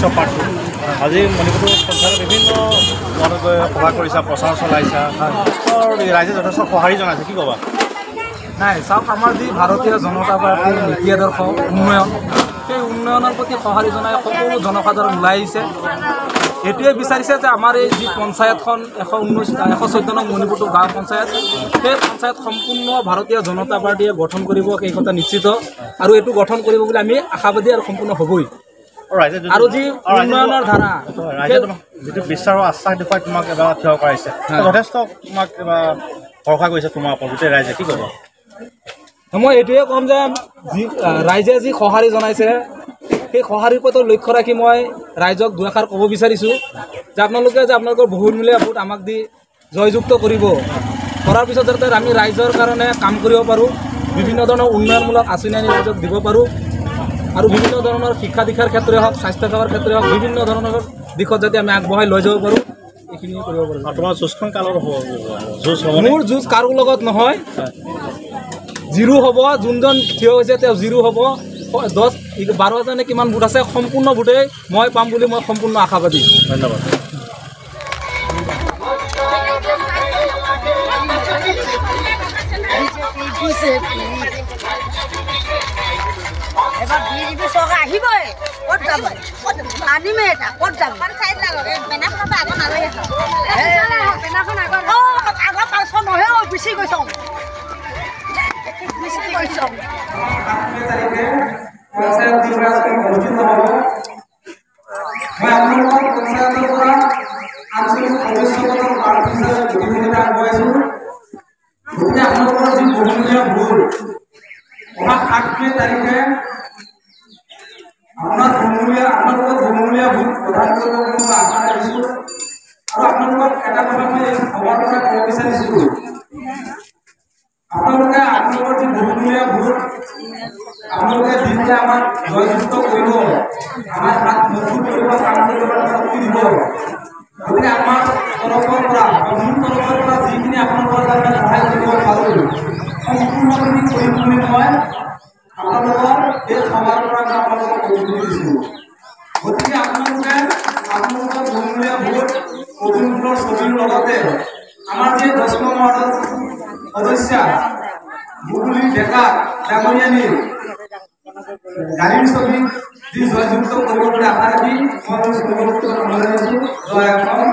বিশ্ব পাৰ্টটো আজি মণিপুৰ পঞ্চায়তৰ বিভিন্ন মনত সভা কৰিছা, প্ৰচাৰ চলাইছা, ৰাইজে যথেষ্ট সঁহাৰি জনাইছে, কি ক'বা? নাই চাওক, আমাৰ যি ভাৰতীয় জনতা পাৰ্টীৰ নীতি আদৰ্শ উন্নয়ন, সেই উন্নয়নৰ প্ৰতি সঁহাৰি জনাই সকলো জনসাধাৰণ ওলাই আহিছে। এইটোৱে বিচাৰিছে যে আমাৰ এই যি পঞ্চায়তখন 114 নং মণিপুৰটো গাঁও পঞ্চায়ত, সেই পঞ্চায়ত সম্পূৰ্ণ ভাৰতীয় জনতা পাৰ্টীয়ে গঠন কৰিব, সেই কথা নিশ্চিত। আৰু এইটো গঠন কৰিব বুলি আমি আশাবাদী আৰু সম্পূৰ্ণ হ'বই। আৰু যি উন্নয়নৰ ধাৰা, ৰাইজে যিটো বিশ্বাস আশ্বাস দেখুৱাই তোমাক এবাৰ থিয় কৰাইছে, যথেষ্ট তোমাক এবাৰ ভৰসা কৰিছে তোমাৰ ওপৰত গোটেই ৰাইজে, কি ক'ব? মই এইটোৱে ক'ম যে ৰাইজে যি সঁহাৰি জনাইছে, সেই সঁহাৰিৰ প্ৰতি লক্ষ্য ৰাখি মই ৰাইজক দুআষাৰ ক'ব বিচাৰিছোঁ যে আপোনালোকে যে আপোনালোকৰ বহুমূলীয়া ভোট আমাক দি জয়যুক্ত কৰিব, কৰাৰ পিছত যাতে আমি ৰাইজৰ কাৰণে কাম কৰিব পাৰোঁ, বিভিন্ন ধৰণৰ উন্নয়নমূলক আঁচনি আনি ৰাইজক দিব পাৰোঁ, আৰু বিভিন্ন ধৰণৰ শিক্ষা দীক্ষাৰ ক্ষেত্ৰই হওক, স্বাস্থ্যসেৱাৰ ক্ষেত্ৰই হওক, বিভিন্ন ধৰণৰ দিশত যাতে আমি আগবঢ়াই লৈ যাব পাৰোঁ, এইখিনি কৰিব পাৰোঁ। তোমাৰ যুঁজখন কালৰ হ'ব? মোৰ যুঁজ কাৰো লগত নহয়, জিৰো হ'ব। যোনজন থিয় হৈছে তেওঁ জিৰো হ'ব। 10-12 হাজাৰ কিমান ভোট আছে, সম্পূৰ্ণ ভোটেই মই পাম বুলি মই সম্পূৰ্ণ আশাবাদী। ধন্যবাদ। এবার বিজেপি সরকার আহিবই, কত যাব আনিমে এটা কত যাব পঞ্চায়েত বেনাখন আগত নালাগে, বেনাখন আগত আগত 500 নহয়, বেছি গৈছ পঞ্চায়ত নিৰ্বাচন অনুষ্ঠিত হ'ব। মই আপোনালোকৰ পঞ্চায়তৰ পৰা আঞ্চলিক সদস্যপদৰ প্ৰাৰ্থী হিচাপে প্ৰতিযোগিতা আগবঢ়াইছোঁ। গতিকে আপোনালোকৰ যি বহুমূলীয়া ভোট, অহা 7 তাৰিখে আপোনালোকৰ বহুমূলীয়া ভোট প্ৰদান কৰিব বুলি মই আশা ৰাখিছোঁ। আৰু আপোনালোকক এটা কথা মই এই সভাৰ পৰা ক'ব বিচাৰিছোঁ, আপোনালোকে আপোনালোকৰ যি বহুমূলীয়া ভোট আপোনালোকে দি পেলাই আমাক জয়যুক্ত কৰিব, আমাৰ হাত মজবুত কৰিব, কাম কৰিবলৈ শক্তি দিব। গতিকে আমাৰ তৰফৰ পৰা, মোৰ তৰফৰ পৰা যিখিনি আপোনালোকৰ কাৰণে সহায় কৰিব পাৰোঁ, সম্পূৰ্ণখিনি কৰিম বুলি মই আপোনালোকৰ এই সভাৰ পৰা মই আপোনালোকক প্ৰতিশ্ৰুতি দিছোঁ। গতিকে আপোনালোকে আপোনালোকৰ বহুমূলীয়া ভোট অভিনন্দনৰ ছবিৰ লগতে আমাৰ যি 10 নং ৱাৰ্ডৰ সদস্যা বুবুলি ডেকা ডাঙৰীয়ানীৰ গাড়ীৰ ছবি যি জয়যুক্ত কৰিব বুলি আশা ৰাখি মই জয় অসম।